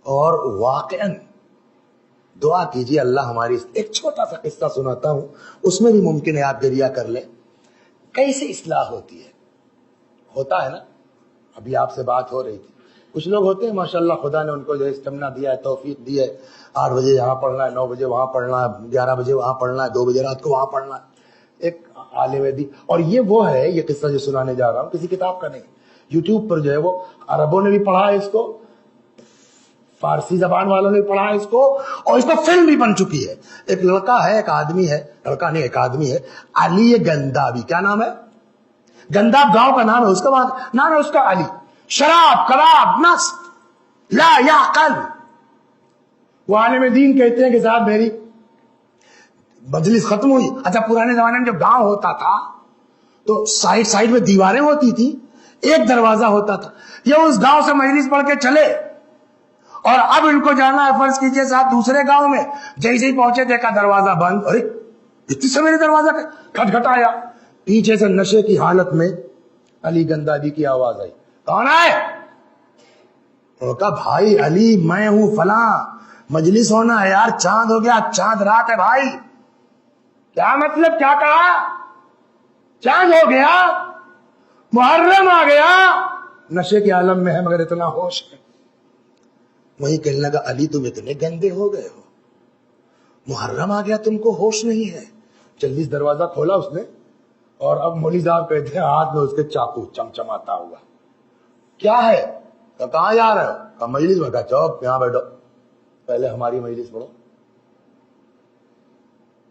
اور واقعاً دعا کیجیے اللہ ہماری. ایک چھوٹا سا قصہ سناتا ہوں, اس میں بھی ممکن ہے آپ جریہ کر لیں. کیسے اصلاح ہوتی ہے؟ ہوتا ہے نا, ابھی آپ سے بات ہو رہی تھی, کچھ لوگ ہوتے ہیں ماشاءاللہ خدا نے ان کو جو اسٹیمنا دیا ہے, توفیق دی ہے, 8 بجے یہاں پڑھنا ہے, 9 بجے وہاں پڑھنا ہے, 11 بجے وہاں پڑھنا ہے, 2 بجے رات کو وہاں پڑھنا ہے. ایک عالم دی, اور وہ ہے یہ قصہ جو سنانے جا رہا ہوں کسی کتاب کا نہیں, یوٹیوب پر جو ہے وہ عربوں نے بھی پڑھا ہے اس کو, فارسی زبان والوں نے پڑھا ہے اس کو, اور اس کو فلم بھی بن چکی ہے. ایک لڑکا ہے, ایک آدمی ہے, لڑکا نہیں ایک آدمی ہے, علی گندابی. کیا نام ہے؟ گنداب گاؤں کا نام ہے, اس کا نام ہے اس کا علی. شراب, کباب, نس لا یعقل. وہ عالم دین کہتے ہیں کہ صاحب میری مجلس ختم ہوئی. اچھا پرانے زمانے میں جب گاؤں ہوتا تھا تو سائڈ میں دیواریں ہوتی تھی, ایک دروازہ ہوتا تھا. یہ اس گاؤں سے مجلس پڑھ کے چلے, اور اب ان کو جانا ہے فرض کیجئے صاحب دوسرے گاؤں میں. جیسے ہی پہنچے دیکھا دروازہ بند, ارے اتنی سے میرے دروازہ کھٹکھٹایا. پیچھے سے نشے کی حالت میں علی گندابی کی آواز آئی, کون ہے؟ انہوں نے کہا بھائی علی میں ہوں فلاں, مجلس ہونا ہے یار, چاند ہو گیا, چاند رات ہے بھائی. کیا مطلب, کیا کہا؟ چاند ہو گیا, محرم آ گیا. نشے کے عالم میں ہے مگر اتنا ہوش ہے. وہی کہنے لگا علی تم اتنے گندے ہو گئے ہو, محرم آ گیا تم کو ہوش نہیں ہے. جلدی دروازہ کھولا اس نے, اور اب مولوی صاحب کہتے ہیں ہاتھ میں اس کے چاقو چمچماتا ہوا. کیا ہے؟ کہاں جا رہے ہو؟ کہا مجلس میں. کہا چوپ یہاں بیٹھو, پہلے ہماری مجلس پڑھو.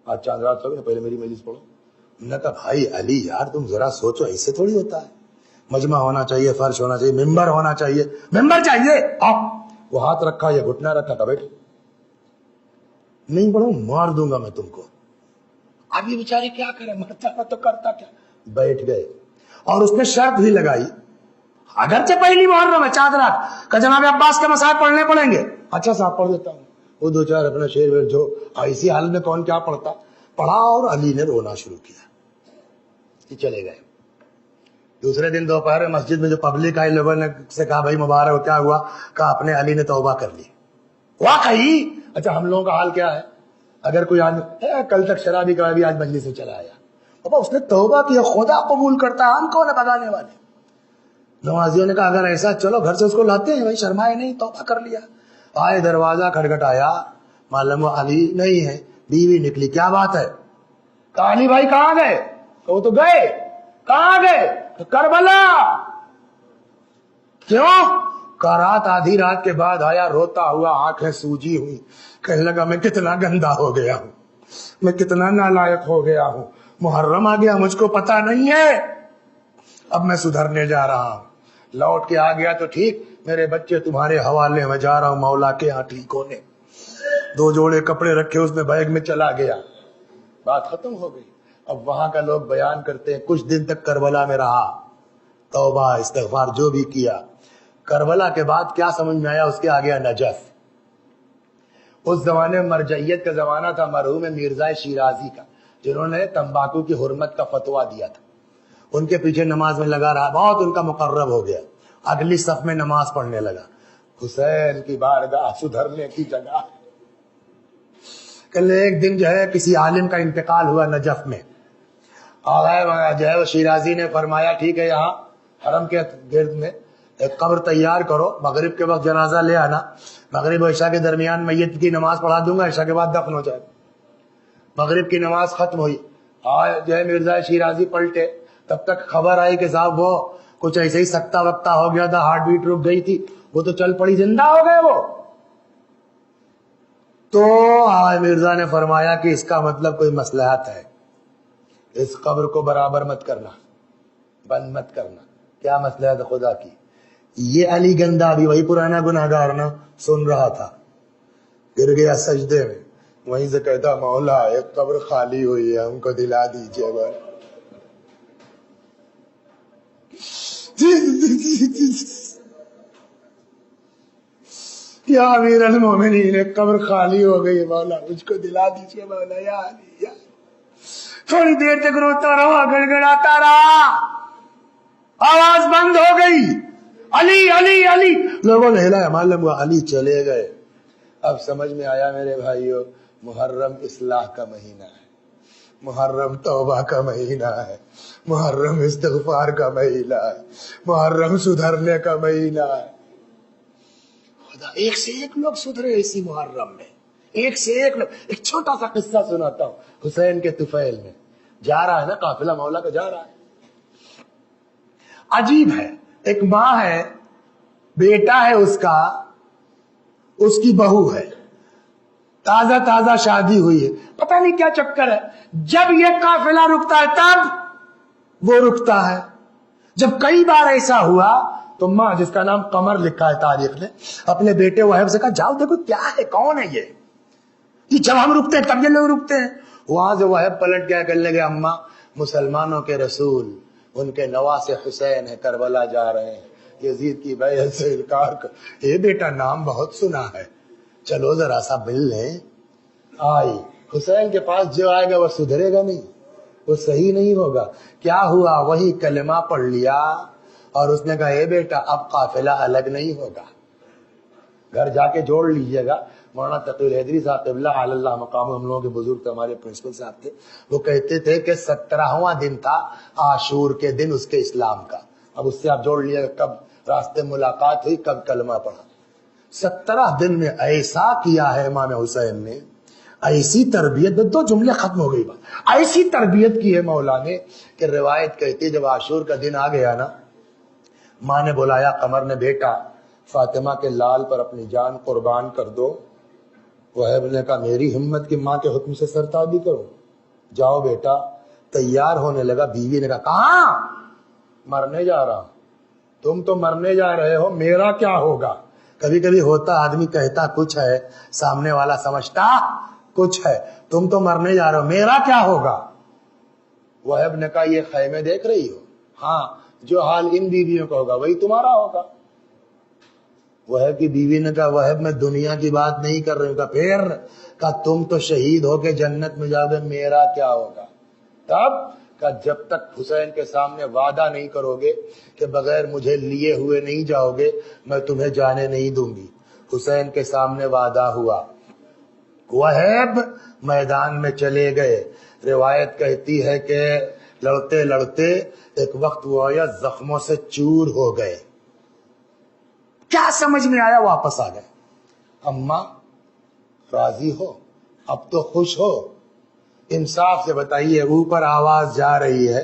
آج چاند رات ہو گئی, پہلے میری مجلس پڑھو. میں نے کہا بھائی علی یار تم ذرا سوچو, ایسے تھوڑی ہوتا ہے. مجمع ہونا چاہیے, فرش ہونا چاہیے, ممبر ہونا چاہیے, ممبر چاہیے. وہ ہاتھ رکھا یا گھٹنا رکھا, تھا بیٹھ نہیں پڑھوں مار دوں گا میں تم کو. اب یہ بیچارے کیا کرے, مرتا تو کرتا کیا. بیٹھ گئے, اور اس نے شرط بھی لگائی, اگرچہ پہلی محرم ہے چاند رات, کہ جناب عباس کے مسائل پڑھنے پڑیں گے. اچھا صاحب پڑھ دیتا ہوں. وہ 2-4 اپنا شعر ویر جو اسی حال میں کون کیا پڑھتا, پڑھا, اور علی نے رونا شروع کیا. یہ چلے گئے. دوسرے دن دوپہر مسجد میں جو پبلک آئی, لوگوں نے سے کہا بھائی مبارک, کیا ہوا؟ کہا اپنے علی نے توبہ کر لی. واقعی؟ اچھا ہم لوگوں کا حال کیا ہے؟ اگر کوئی آدمی کل تک شرابی کبابی آج مجلس سے چلا آیا, بابا اس نے توبہ کیا, خدا قبول کرتا ہے, ہم کون ہے بگانے والے. نمازیوں نے کہا اگر ایسا چلو گھر سے اس کو لاتے ہیں, بھائی شرمائے نہیں, توبہ کر لیا. آئے, دروازہ کھٹکھٹایا, معلوم علی نہیں ہے, بیوی نکلی. کیا بات ہے؟ کہا علی بھائی کہاں گئے؟ کہ وہ تو گئے. کہاں گئے؟ کربلا. کیوں؟ کہ رات آدھی رات کے بعد آیا, روتا ہوا, آنکھیں سوجی ہوئی, کہنے لگا میں کتنا گندا ہو گیا ہوں, میں کتنا نالائق ہو گیا ہوں, محرم آ گیا مجھ کو پتا نہیں ہے, اب میں سدھرنے جا رہا ہوں. لوٹ کے آ گیا تو ٹھیک, میرے بچے تمہارے حوالے, میں جا رہا ہوں مولا کے ہاں ٹھیک ہونے. 2 جوڑے کپڑے رکھے اس نے بیگ میں, چلا گیا. بات ختم ہو گئی. اب وہاں کا لوگ بیان کرتے ہیں کچھ دن تک کربلا میں رہا, توبہ استغفار جو بھی کیا. کربلا کے بعد کیا سمجھ میں آیا, اس کے آگے نجف. اس زمانے میں مرجعیت کا زمانہ تھا, مرحوم مرزا شیرازی کا, جنہوں نے تمباکو کی حرمت کا فتویٰ دیا تھا. ان کے پیچھے نماز میں لگا رہا, بہت ان کا مقرب ہو گیا, اگلی صف میں نماز پڑھنے لگا. حسین کی بارگاہ سدھرنے کی جگہ. کل ایک دن جو ہے کسی عالم کا انتقال ہوا نجف میں, اور جو ہے شیرازی نے فرمایا ٹھیک ہے یہاں حرم کے گرد میں ایک قبر تیار کرو, مغرب کے وقت جنازہ لے آنا, مغرب و عشاء کے درمیان میت کی نماز پڑھا دوں گا, عشاء کے بعد دفن ہو جائے. مغرب کی نماز ختم ہوئی, جو ہے مرزا شیرازی پلٹے, تب تک خبر آئی کہ صاحب وہ کچھ ایسے ہی سکتا وقتا ہو گیا تھا, ہارٹ بیٹ رک گئی تھی, وہ تو چل پڑی, زندہ ہو گئے وہ. تو مرزا نے فرمایا کہ اس کا مطلب کوئی مصلحت ہے, اس قبر کو برابر مت کرنا, بند مت کرنا. کیا مصلحت خدا کی؟ یہ علی گندابی وہی پرانا گناہگار نا, سن رہا تھا, گر گیا سجدے میں, وہیں سے کہتا مولا ایک قبر خالی ہوئی ہے, ہم کو دلا دیجیے گا. یا امیر المومنین ایک قبر خالی ہو گئی, مولا مجھ کو دلا دیجیے مولا, یا علی یا. تھوڑی دیر تک روتا رہا, گڑگڑاتا رہا, آواز بند ہو گئی. علی علی علی، لوگوں نے ہلایا، معلوم ہوا علی چلے گئے۔ اب سمجھ میں آیا میرے بھائیو، محرم اصلاح کا مہینہ ہے، محرم توبہ کا مہینہ ہے، محرم استغفار کا مہینہ ہے، محرم سدھرنے کا مہینہ ہے۔ خدا ایک سے ایک لوگ سدھرے اسی محرم میں، ایک سے ایک لوگ۔ ایک چھوٹا سا قصہ سناتا ہوں، حسین کے طفیل میں جا رہا ہے نا قافلہ مولا کا، جا رہا ہے، عجیب ہے، ایک ماں ہے، بیٹا ہے اس کا، اس کی بہو ہے، تازہ تازہ شادی ہوئی ہے، پتہ نہیں کیا چکر ہے، جب یہ قافلہ رکتا ہے تب وہ رکتا ہے۔ جب کئی بار ایسا ہوا تو ماں، جس کا نام قمر لکھا ہے تاریخ میں، اپنے بیٹے وہب سے کہا جاؤ دیکھو کیا ہے، کون ہے یہ جب ہم رکتے ہیں تب یہ لوگ رکتے ہیں۔ وہاں سے وہب پلٹ گیا، کہنے لگے اماں مسلمانوں کے رسول ان کے نواسے حسین ہے، کربلا جا رہے ہیں، یزید کی بیعت سے انکار کر۔ اے بیٹا نام بہت سنا ہے، چلو ذرا سا مل لیں۔ آئی حسین کے پاس، جو آئے گا وہ سدھرے گا نہیں، وہ صحیح نہیں ہوگا۔ کیا ہوا، وہی کلمہ پڑھ لیا اور اس نے کہا اے بیٹا اب قافلہ الگ نہیں ہوگا، گھر جا کے جوڑ لیجئے گا۔ مولانا تقی الحیدری صاحب قبلہ علی اللہ مقام، ہم لوگوں کے بزرگ تھے، ہمارے پرنسپل صاحب تھے، وہ کہتے تھے کہ 17واں دن تھا عاشور کے دن اس کے اسلام کا۔ اب اس سے آپ جوڑ لیجئے گا کب راستے ملاقات ہوئی، کب کلمہ پڑھا۔ 17 دن میں ایسا کیا ہے امام حسین نے، ایسی تربیت، دو جملے ختم ہو گئی بات، ایسی تربیت کی ہے مولا نے کہ روایت کہتی ہے جب عاشور کا دن آ گیا نا، ماں نے بلایا قمر نے، بیٹا فاطمہ کے لال پر اپنی جان قربان کر دو۔ وہب نے کہا میری ہمت کی ماں کے حکم سے سرتابی کرو، جاؤ بیٹا۔ تیار ہونے لگا، بیوی نے کہا کہاں؟ مرنے جا رہا ہوں۔ تم تو مرنے جا رہے ہو، میرا کیا ہوگا؟ کبھی کبھی ہوتا آدمی کہتا کچھ ہے، سامنے والا سمجھتا کچھ ہے۔ تم تو مرنے جا رہے ہو، میرا کیا ہوگا؟ وہب نے کہا یہ خیمے دیکھ رہی ہو؟ ہاں، جو حال ان بیویوں کا ہوگا وہی تمہارا ہوگا۔ وہب کی بیوی نے کہا وہب میں دنیا کی بات نہیں کر رہی ہوں۔ کہا پھر؟ کہا تم تو شہید ہو کے جنت میں جاؤ گے، میرا کیا ہوگا؟ تب کہا جب تک حسین کے سامنے وعدہ نہیں کرو گے کہ بغیر مجھے لیے ہوئے نہیں جاؤ گے، میں تمہیں جانے نہیں دوں گی۔ حسین کے سامنے وعدہ ہوا، وہب میدان میں چلے گئے۔ روایت کہتی ہے کہ لڑتے لڑتے ایک وقت وہ آیا زخموں سے چور ہو گئے۔ کیا سمجھ میں آیا؟ واپس آ گئے۔ اماں راضی ہو؟ اب تو خوش ہو؟ انصاف سے بتائیے، اوپر آواز جا رہی ہے،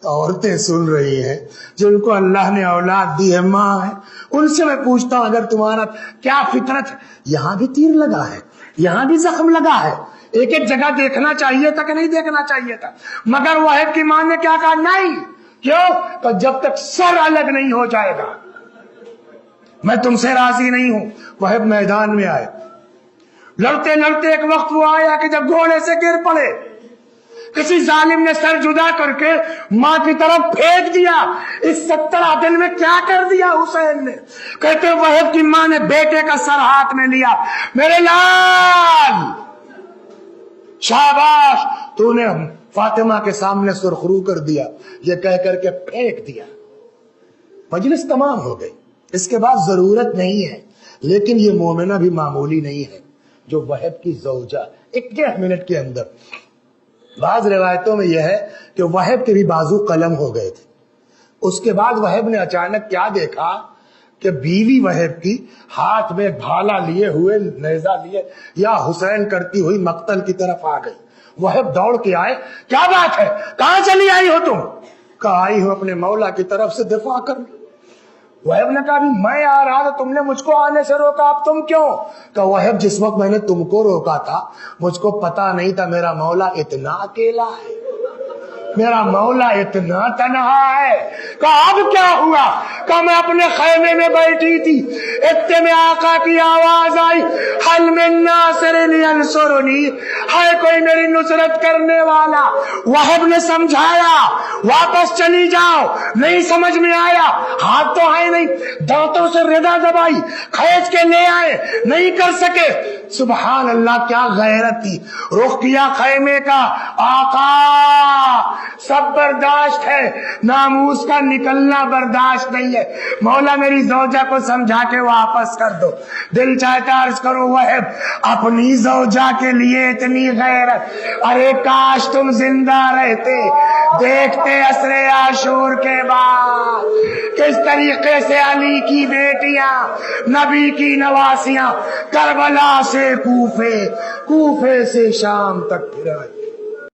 عورتیں سن رہی ہیں، جن کو اللہ نے اولاد دی ہے، ماں ہے، ان سے میں پوچھتا ہوں اگر تمہارا کیا فطرت ہے؟ یہاں بھی تیر لگا ہے، یہاں بھی زخم لگا ہے، ایک ایک جگہ دیکھنا چاہیے تھا کہ نہیں دیکھنا چاہیے تھا؟ مگر وہب کی ماں نے کیا کہا؟ نہیں۔ کیوں؟ کہ جب تک سر الگ نہیں ہو جائے گا میں تم سے راضی نہیں ہوں۔ وہب میدان میں آئے، لڑتے لڑتے ایک وقت وہ آیا کہ جب گھوڑے سے گر پڑے، کسی ظالم نے سر جدا کر کے ماں کی طرف پھینک دیا۔ اس 17 دن میں کیا کر دیا حسین نے؟ کہتے وہب کی ماں نے بیٹے کا سر ہاتھ میں لیا، میرے لال شاباش، تو نے فاطمہ کے سامنے سرخرو کر دیا، یہ کہہ کر کے پھینک دیا۔ مجلس تمام ہو گئی، اس کے بعد ضرورت نہیں ہے، لیکن یہ مومنہ بھی معمولی نہیں ہے جو وہب کی زوجہ 1.5 منٹ کے اندر۔ بعض روایتوں میں یہ ہے کہ وہب کے بھی بازو قلم ہو گئے تھے۔ اس کے بعد وہب نے اچانک کیا دیکھا کہ بیوی وہب کی ہاتھ میں بھالا لیے ہوئے، نیزہ لیے یا حسین کرتی ہوئی مقتل کی طرف آ گئی۔ وہب دوڑ کے آئے، کیا بات ہے، کہاں چلی آئی ہو تم؟ کہا آئی ہوں اپنے مولا کی طرف سے دفاع کرنے۔ وہب نے کہا میں آ رہا تھا، تم نے مجھ کو آنے سے روکا، اب تم کیوں؟ کہ وہب جس وقت میں نے تم کو روکا تھا مجھ کو پتا نہیں تھا میرا مولا اتنا اکیلا ہے، میرا مولا اتنا تنہا ہے۔ کہا اب کیا ہوا؟ کہ میں اپنے خیمے میں بیٹھی تھی، اتنے میں آقا کی آواز آئی، حل من ناصر ینصرنی، ہے کوئی میری نصرت کرنے والا؟ وہب نے سمجھایا واپس چلی جاؤ، نہیں سمجھ میں آیا، ہاتھ تو ہے نہیں، دانتوں سے ردا دبائی، کھینچ کے لے آئے، نہیں کر سکے۔ سبحان اللہ، کیا غیرت تھی، رخ کیا خیمے کا، آقا سب برداشت ہے، ناموس کا نکلنا برداشت نہیں ہے۔ مولا میری زوجہ کو سمجھا کے واپس کر دو۔ دل چاہتا عرض کرو وہب اپنی زوجہ کے لیے اتنی غیرت، ارے کاش تم زندہ رہتے، دیکھتے عصر عاشور کے بعد کس طریقے سے علی کی بیٹیاں، نبی کی نواسیاں کربلا سے کوفے، کوفے سے شام تک پھر آئی۔